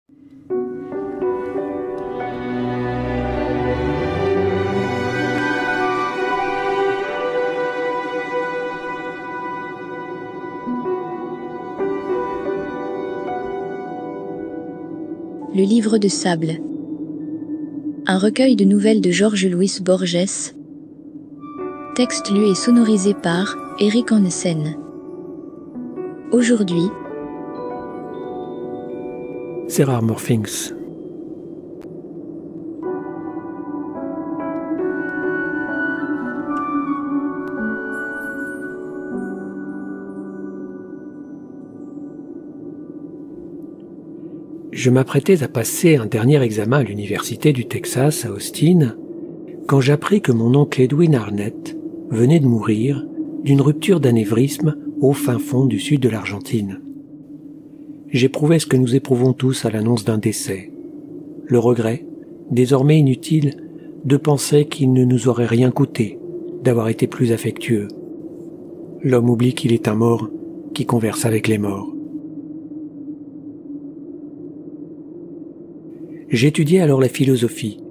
Le livre de sable. Un recueil de nouvelles de Jorge Luis Borges. Texte lu et sonorisé par Eric Annesen. Aujourd'hui, There are more things. Je m'apprêtais à passer un dernier examen à l'université du Texas à Austin quand j'appris que mon oncle Edwin Arnett venait de mourir d'une rupture d'anévrisme au fin fond du sud de l'Argentine. J'éprouvais ce que nous éprouvons tous à l'annonce d'un décès. Le regret, désormais inutile, de penser qu'il ne nous aurait rien coûté d'avoir été plus affectueux. L'homme oublie qu'il est un mort qui converse avec les morts. J'étudiais alors la philosophie.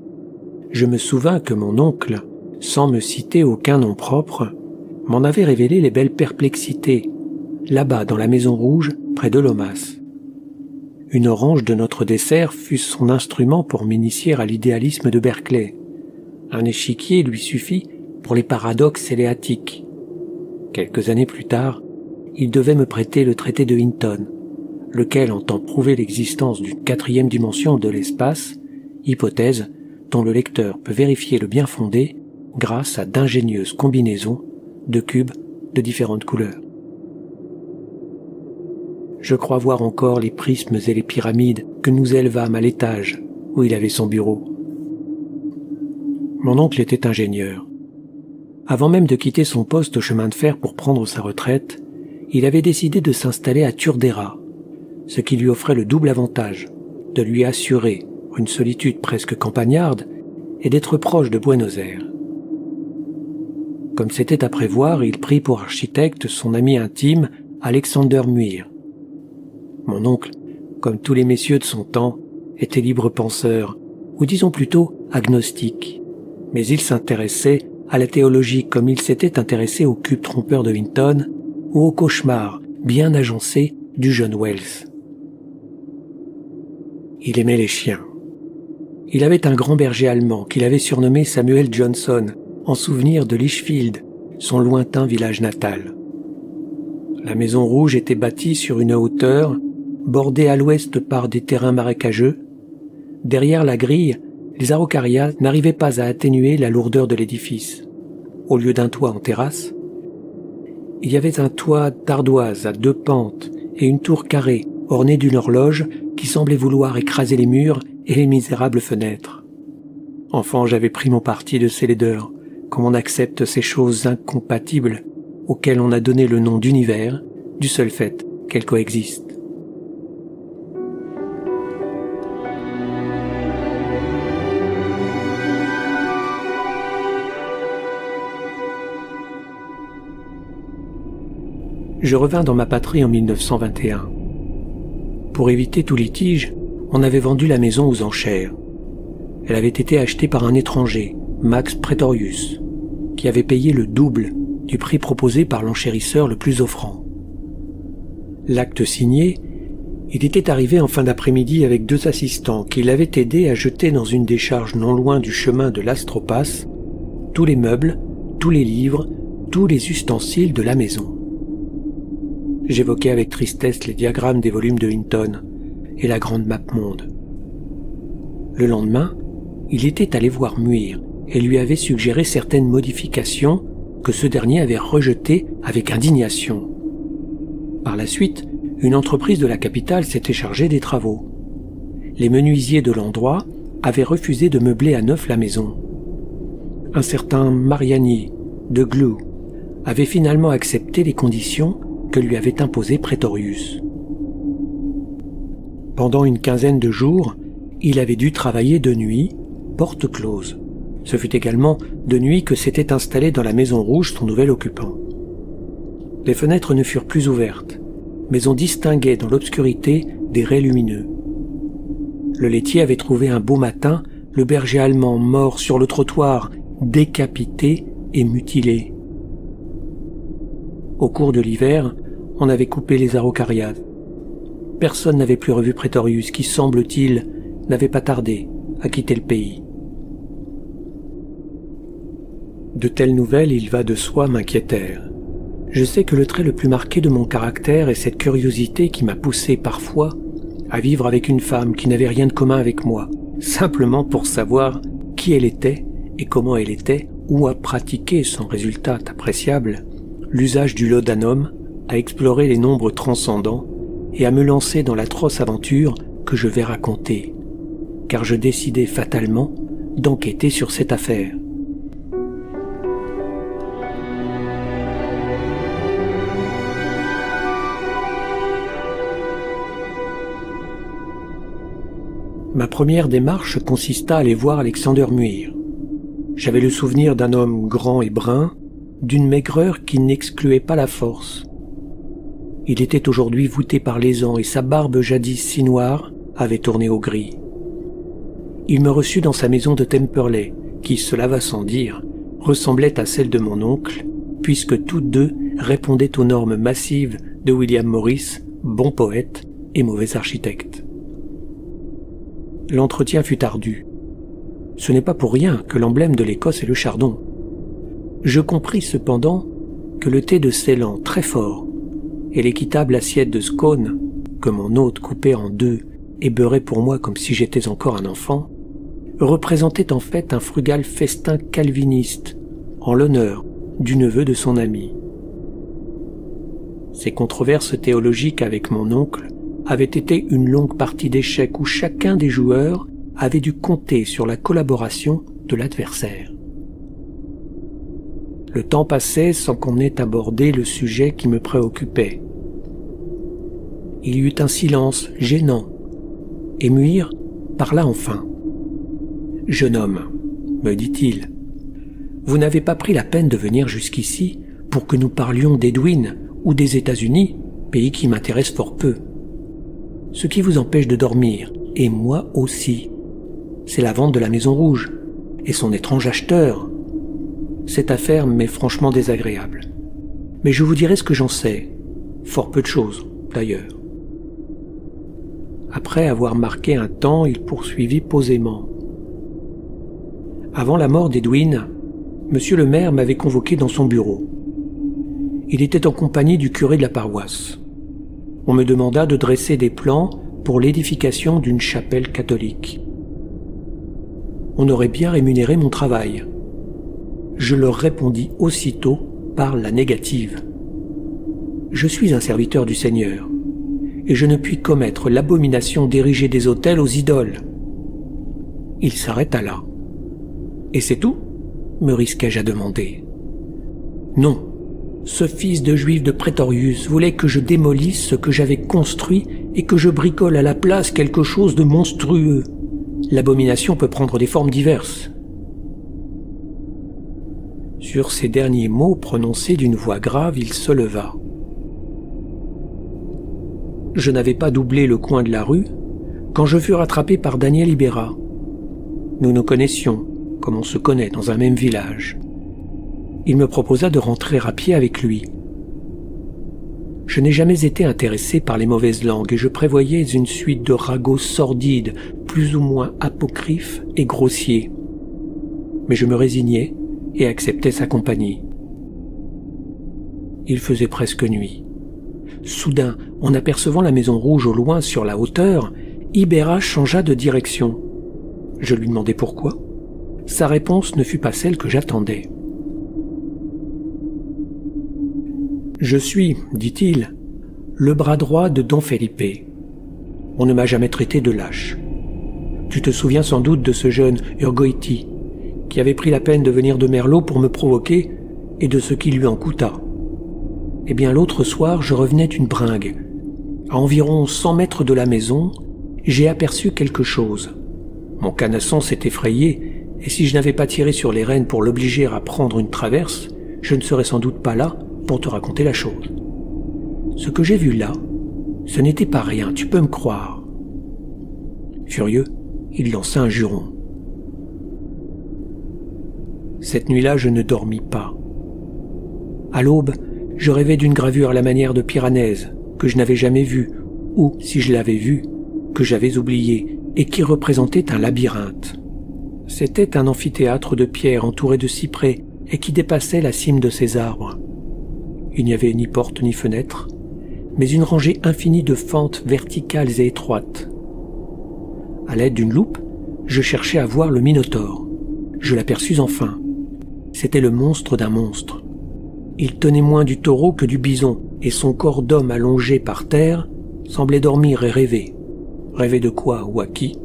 Je me souvins que mon oncle, sans me citer aucun nom propre, m'en avait révélé les belles perplexités, là-bas dans la Maison Rouge, près de Lomas. Une orange de notre dessert fut son instrument pour m'initier à l'idéalisme de Berkeley. Un échiquier lui suffit pour les paradoxes éléatiques. Quelques années plus tard, il devait me prêter le traité de Hinton, lequel entend prouver l'existence d'une quatrième dimension de l'espace, hypothèse dont le lecteur peut vérifier le bien fondé grâce à d'ingénieuses combinaisons de cubes de différentes couleurs. Je crois voir encore les prismes et les pyramides que nous élevâmes à l'étage où il avait son bureau. Mon oncle était ingénieur. Avant même de quitter son poste au chemin de fer pour prendre sa retraite, il avait décidé de s'installer à Turdera, ce qui lui offrait le double avantage de lui assurer une solitude presque campagnarde et d'être proche de Buenos Aires. Comme c'était à prévoir, il prit pour architecte son ami intime Alexander Muir. Mon oncle, comme tous les messieurs de son temps, était libre penseur, ou disons plutôt agnostique, mais il s'intéressait à la théologie comme il s'était intéressé au cube trompeur de Hinton ou au cauchemar bien agencé du jeune Wells. Il aimait les chiens. Il avait un grand berger allemand qu'il avait surnommé Samuel Johnson, en souvenir de Lichfield, son lointain village natal. La Maison Rouge était bâtie sur une hauteur, bordée à l'ouest par des terrains marécageux. Derrière la grille, les araucarias n'arrivaient pas à atténuer la lourdeur de l'édifice. Au lieu d'un toit en terrasse, il y avait un toit d'ardoise à 2 pentes et une tour carrée ornée d'une horloge qui semblait vouloir écraser les murs et les misérables fenêtres. Enfant, j'avais pris mon parti de ces laideurs, comme on accepte ces choses incompatibles auxquelles on a donné le nom d'univers, du seul fait qu'elles coexistent. Je revins dans ma patrie en 1921. Pour éviter tout litige, on avait vendu la maison aux enchères. Elle avait été achetée par un étranger, Max Pretorius, qui avait payé le double du prix proposé par l'enchérisseur le plus offrant. L'acte signé, il était arrivé en fin d'après-midi avec 2 assistants qui l'avaient aidé à jeter dans une décharge non loin du chemin de l'Astropas tous les meubles, tous les livres, tous les ustensiles de la maison. J'évoquais avec tristesse les diagrammes des volumes de Hinton et la grande map monde. Le lendemain, il était allé voir Muir et lui avait suggéré certaines modifications que ce dernier avait rejetées avec indignation. Par la suite, une entreprise de la capitale s'était chargée des travaux. Les menuisiers de l'endroit avaient refusé de meubler à neuf la maison. Un certain Mariani, de Glou, avait finalement accepté les conditions que lui avait imposées Pretorius. Pendant une quinzaine de jours, il avait dû travailler de nuit, porte close. Ce fut également de nuit que s'était installé dans la Maison Rouge son nouvel occupant. Les fenêtres ne furent plus ouvertes, mais on distinguait dans l'obscurité des raies lumineux. Le laitier avait trouvé un beau matin le berger allemand mort sur le trottoir, décapité et mutilé. Au cours de l'hiver, on avait coupé les araucarias. Personne n'avait plus revu Praetorius qui, semble-t-il, n'avait pas tardé à quitter le pays. De telles nouvelles, il va de soi, m'inquiétèrent. Je sais que le trait le plus marqué de mon caractère est cette curiosité qui m'a poussé parfois à vivre avec une femme qui n'avait rien de commun avec moi, simplement pour savoir qui elle était et comment elle était, ou à pratiquer, sans résultat appréciable, l'usage du laudanum, à explorer les nombres transcendants et à me lancer dans l'atroce aventure que je vais raconter, car je décidai fatalement d'enquêter sur cette affaire. Ma première démarche consista à aller voir Alexander Muir. J'avais le souvenir d'un homme grand et brun, d'une maigreur qui n'excluait pas la force. Il était aujourd'hui voûté par les ans et sa barbe jadis si noire avait tourné au gris. Il me reçut dans sa maison de Temperley, qui, cela va sans dire, ressemblait à celle de mon oncle, puisque toutes deux répondaient aux normes massives de William Morris, bon poète et mauvais architecte. L'entretien fut ardu. Ce n'est pas pour rien que l'emblème de l'Écosse est le chardon. Je compris cependant que le thé de Ceylan, très fort, et l'équitable assiette de scone, que mon hôte coupait en deux et beurrait pour moi comme si j'étais encore un enfant, représentaient en fait un frugal festin calviniste, en l'honneur du neveu de son ami. Ces controverses théologiques avec mon oncle avait été une longue partie d'échecs où chacun des joueurs avait dû compter sur la collaboration de l'adversaire. Le temps passait sans qu'on ait abordé le sujet qui me préoccupait. Il y eut un silence gênant, et Muir parla enfin. « Jeune homme, me dit-il, vous n'avez pas pris la peine de venir jusqu'ici pour que nous parlions d'Edwin ou des États-Unis, pays qui m'intéresse fort peu. Ce qui vous empêche de dormir, et moi aussi, c'est la vente de la Maison Rouge et son étrange acheteur. Cette affaire m'est franchement désagréable. Mais je vous dirai ce que j'en sais, fort peu de choses d'ailleurs. » Après avoir marqué un temps, il poursuivit posément. « Avant la mort d'Edwin, monsieur le maire m'avait convoqué dans son bureau. Il était en compagnie du curé de la paroisse. On me demanda de dresser des plans pour l'édification d'une chapelle catholique. On aurait bien rémunéré mon travail. Je leur répondis aussitôt par la négative. Je suis un serviteur du Seigneur, et je ne puis commettre l'abomination d'ériger des autels aux idoles. Il s'arrêta là. Et c'est tout ? Me risquai-je à demander. Non. Ce fils de juif de Praetorius voulait que je démolisse ce que j'avais construit et que je bricole à la place quelque chose de monstrueux. L'abomination peut prendre des formes diverses. » Sur ces derniers mots prononcés d'une voix grave, il se leva. Je n'avais pas doublé le coin de la rue quand je fus rattrapé par Daniel Ibera. Nous nous connaissions, comme on se connaît dans un même village. Il me proposa de rentrer à pied avec lui. Je n'ai jamais été intéressé par les mauvaises langues et je prévoyais une suite de ragots sordides, plus ou moins apocryphes et grossiers. Mais je me résignai et acceptai sa compagnie. Il faisait presque nuit. Soudain, en apercevant la Maison Rouge au loin sur la hauteur, Ibera changea de direction. Je lui demandai pourquoi. Sa réponse ne fut pas celle que j'attendais. « Je suis, dit-il, le bras droit de Don Felipe. On ne m'a jamais traité de lâche. Tu te souviens sans doute de ce jeune Urgoiti, qui avait pris la peine de venir de Merlot pour me provoquer et de ce qui lui en coûta. Eh bien, l'autre soir, je revenais d'une bringue. À environ 100 mètres de la maison, j'ai aperçu quelque chose. Mon canasson s'est effrayé, et si je n'avais pas tiré sur les rênes pour l'obliger à prendre une traverse, je ne serais sans doute pas là pour te raconter la chose. Ce que j'ai vu là, ce n'était pas rien, tu peux me croire. Furieux, il lança un juron. Cette nuit-là, je ne dormis pas. À l'aube, je rêvais d'une gravure à la manière de Piranèse, que je n'avais jamais vue, ou, si je l'avais vue, que j'avais oubliée, et qui représentait un labyrinthe. C'était un amphithéâtre de pierre entouré de cyprès et qui dépassait la cime de ses arbres. Il n'y avait ni porte ni fenêtre, mais une rangée infinie de fentes verticales et étroites. À l'aide d'une loupe, je cherchais à voir le Minotaure. Je l'aperçus enfin. C'était le monstre d'un monstre. Il tenait moins du taureau que du bison, et son corps d'homme allongé par terre semblait dormir et rêver. Rêver de quoi ou à qui?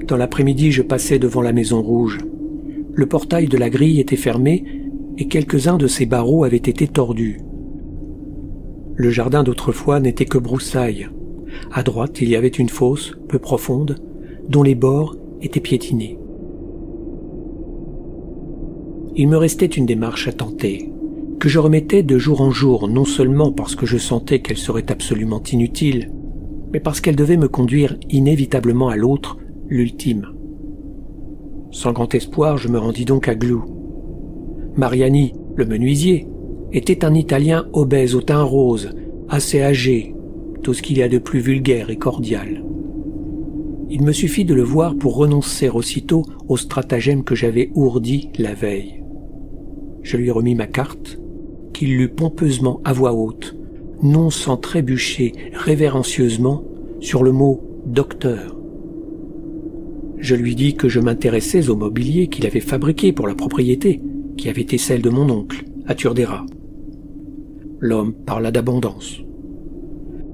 Dans l'après-midi, je passais devant la Maison Rouge. Le portail de la grille était fermé et quelques-uns de ses barreaux avaient été tordus. Le jardin d'autrefois n'était que broussailles. À droite, il y avait une fosse, peu profonde, dont les bords étaient piétinés. Il me restait une démarche à tenter, que je remettais de jour en jour, non seulement parce que je sentais qu'elle serait absolument inutile, mais parce qu'elle devait me conduire inévitablement à l'autre, l'ultime. Sans grand espoir, je me rendis donc à Glou. Mariani, le menuisier, était un Italien obèse au teint rose, assez âgé, tout ce qu'il y a de plus vulgaire et cordial. Il me suffit de le voir pour renoncer aussitôt au stratagème que j'avais ourdi la veille. Je lui remis ma carte, qu'il lut pompeusement à voix haute, non sans trébucher révérencieusement sur le mot « docteur ». Je lui dis que je m'intéressais au mobilier qu'il avait fabriqué pour la propriété, qui avait été celle de mon oncle, à Turdera. L'homme parla d'abondance.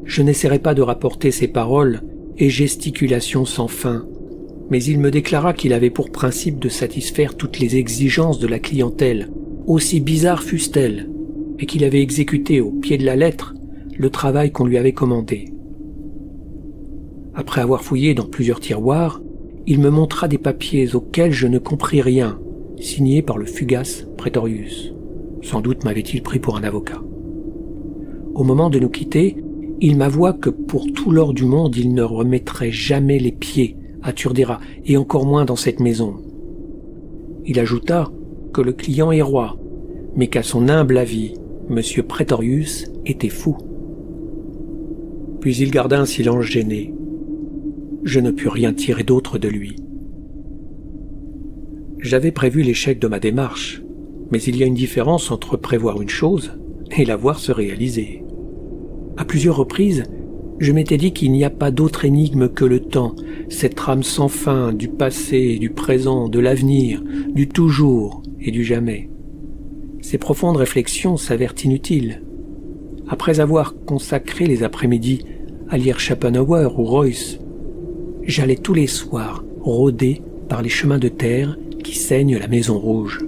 Je n'essaierai pas de rapporter ses paroles et gesticulations sans fin, mais il me déclara qu'il avait pour principe de satisfaire toutes les exigences de la clientèle, aussi bizarres fussent-elles, et qu'il avait exécuté au pied de la lettre le travail qu'on lui avait commandé. Après avoir fouillé dans plusieurs tiroirs, il me montra des papiers auxquels je ne compris rien, signés par le fugace Praetorius. Sans doute m'avait-il pris pour un avocat. Au moment de nous quitter, il m'avoua que pour tout l'or du monde, il ne remettrait jamais les pieds à Turdera, et encore moins dans cette maison. Il ajouta que le client est roi, mais qu'à son humble avis, M. Praetorius était fou. Puis il garda un silence gêné. Je ne pus rien tirer d'autre de lui. J'avais prévu l'échec de ma démarche, mais il y a une différence entre prévoir une chose et la voir se réaliser. À plusieurs reprises, je m'étais dit qu'il n'y a pas d'autre énigme que le temps, cette trame sans fin du passé, du présent, de l'avenir, du toujours et du jamais. Ces profondes réflexions s'avèrent inutiles. Après avoir consacré les après-midi à lire Schopenhauer ou Royce, j'allais tous les soirs rôder par les chemins de terre qui ceignent la Maison Rouge.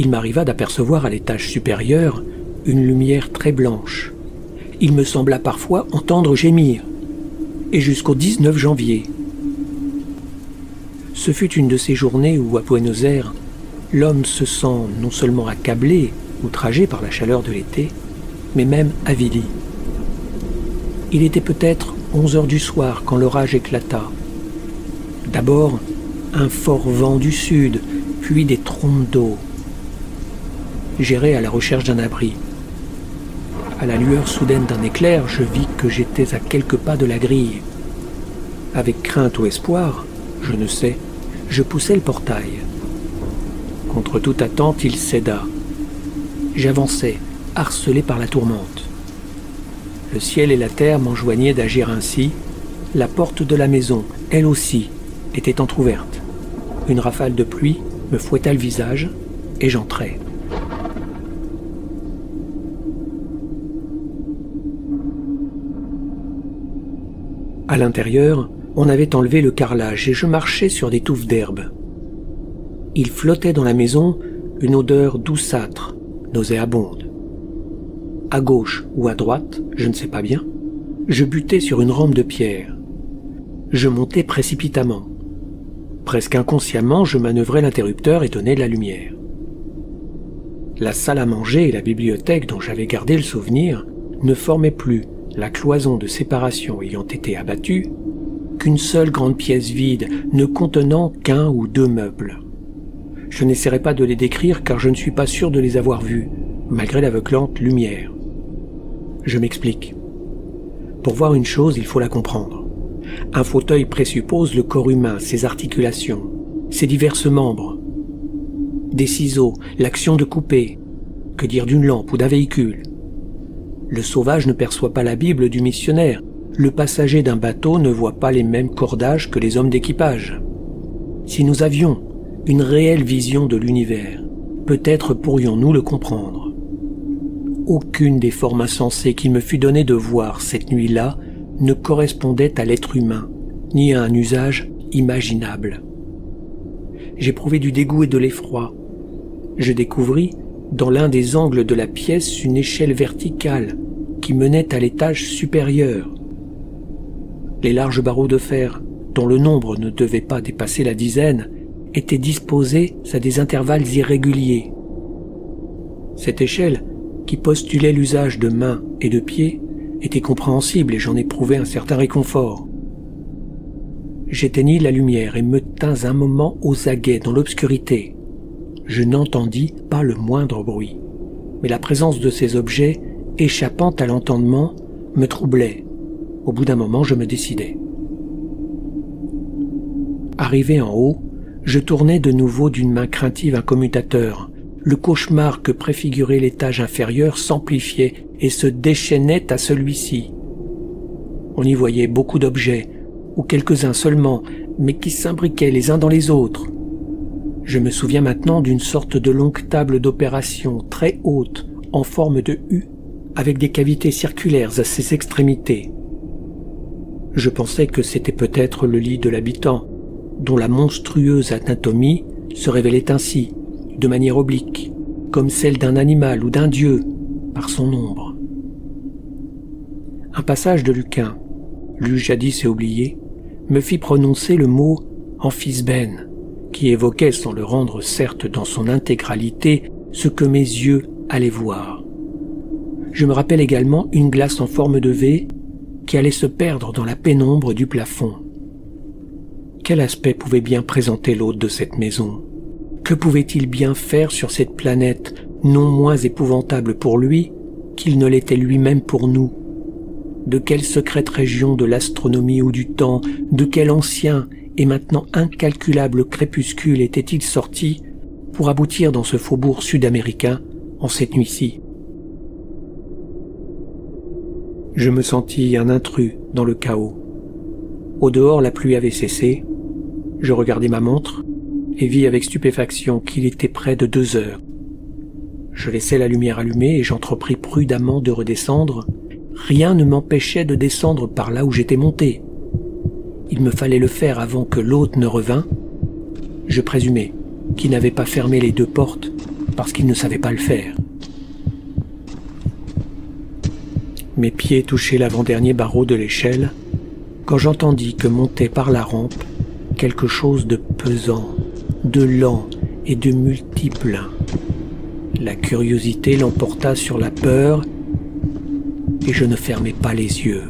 Il m'arriva d'apercevoir à l'étage supérieur une lumière très blanche. Il me sembla parfois entendre gémir, et jusqu'au 19 janvier. Ce fut une de ces journées où, à Buenos Aires, l'homme se sent non seulement accablé, outragé par la chaleur de l'été, mais même avili. Il était peut-être 11 heures du soir quand l'orage éclata. D'abord, un fort vent du sud, puis des trompes d'eau. J'errais à la recherche d'un abri. À la lueur soudaine d'un éclair, je vis que j'étais à quelques pas de la grille. Avec crainte ou espoir, je ne sais, je poussai le portail. Contre toute attente, il céda. J'avançai, harcelé par la tourmente. Le ciel et la terre m'enjoignaient d'agir ainsi. La porte de la maison, elle aussi, était entr'ouverte. Une rafale de pluie me fouetta le visage et j'entrai. À l'intérieur, on avait enlevé le carrelage et je marchais sur des touffes d'herbe. Il flottait dans la maison une odeur douceâtre, nauséabonde. À gauche ou à droite, je ne sais pas bien, je butai sur une rampe de pierre. Je montai précipitamment. Presque inconsciemment, je manœuvrais l'interrupteur et donnais de la lumière. La salle à manger et la bibliothèque dont j'avais gardé le souvenir ne formaient plus, la cloison de séparation ayant été abattue, qu'une seule grande pièce vide, ne contenant qu'un ou deux meubles. Je n'essaierai pas de les décrire car je ne suis pas sûr de les avoir vus, malgré l'aveuglante lumière. Je m'explique. Pour voir une chose, il faut la comprendre. Un fauteuil présuppose le corps humain, ses articulations, ses diverses membres. Des ciseaux, l'action de couper, que dire d'une lampe ou d'un véhicule. Le sauvage ne perçoit pas la Bible du missionnaire. Le passager d'un bateau ne voit pas les mêmes cordages que les hommes d'équipage. Si nous avions une réelle vision de l'univers, peut-être pourrions-nous le comprendre. Aucune des formes insensées qu'il me fut donné de voir cette nuit-là ne correspondait à l'être humain, ni à un usage imaginable. J'éprouvai du dégoût et de l'effroi. Je découvris, dans l'un des angles de la pièce, une échelle verticale qui menait à l'étage supérieur. Les larges barreaux de fer, dont le nombre ne devait pas dépasser la dizaine, étaient disposés à des intervalles irréguliers. Cette échelle, qui postulait l'usage de mains et de pieds, était compréhensible et j'en éprouvais un certain réconfort. J'éteignis la lumière et me tins un moment aux aguets dans l'obscurité. Je n'entendis pas le moindre bruit, mais la présence de ces objets, échappant à l'entendement, me troublait. Au bout d'un moment, je me décidai. Arrivé en haut, je tournai de nouveau d'une main craintive un commutateur. Le cauchemar que préfigurait l'étage inférieur s'amplifiait et se déchaînait à celui-ci. On y voyait beaucoup d'objets, ou quelques-uns seulement, mais qui s'imbriquaient les uns dans les autres. Je me souviens maintenant d'une sorte de longue table d'opération très haute, en forme de U, avec des cavités circulaires à ses extrémités. Je pensais que c'était peut-être le lit de l'habitant, dont la monstrueuse anatomie se révélait ainsi, de manière oblique, comme celle d'un animal ou d'un dieu, par son ombre. Un passage de Lucain, lu jadis et oublié, me fit prononcer le mot « amphisbène », qui évoquait, sans le rendre certes dans son intégralité, ce que mes yeux allaient voir. Je me rappelle également une glace en forme de V qui allait se perdre dans la pénombre du plafond. Quel aspect pouvait bien présenter l'hôte de cette maison? Que pouvait-il bien faire sur cette planète, non moins épouvantable pour lui qu'il ne l'était lui-même pour nous? De quelle secrète région de l'astronomie ou du temps, de quel ancien et maintenant incalculable crépuscule était-il sorti pour aboutir dans ce faubourg sud-américain en cette nuit-ci? Je me sentis un intrus dans le chaos. Au dehors, la pluie avait cessé. Je regardai ma montre et vis avec stupéfaction qu'il était près de 2 heures. Je laissai la lumière allumée et j'entrepris prudemment de redescendre. Rien ne m'empêchait de descendre par là où j'étais monté. Il me fallait le faire avant que l'hôte ne revînt. Je présumais qu'il n'avait pas fermé les 2 portes parce qu'il ne savait pas le faire. Mes pieds touchaient l'avant-dernier barreau de l'échelle quand j'entendis que montait par la rampe quelque chose de pesant, de lent et de multiple. La curiosité l'emporta sur la peur et je ne fermai pas les yeux.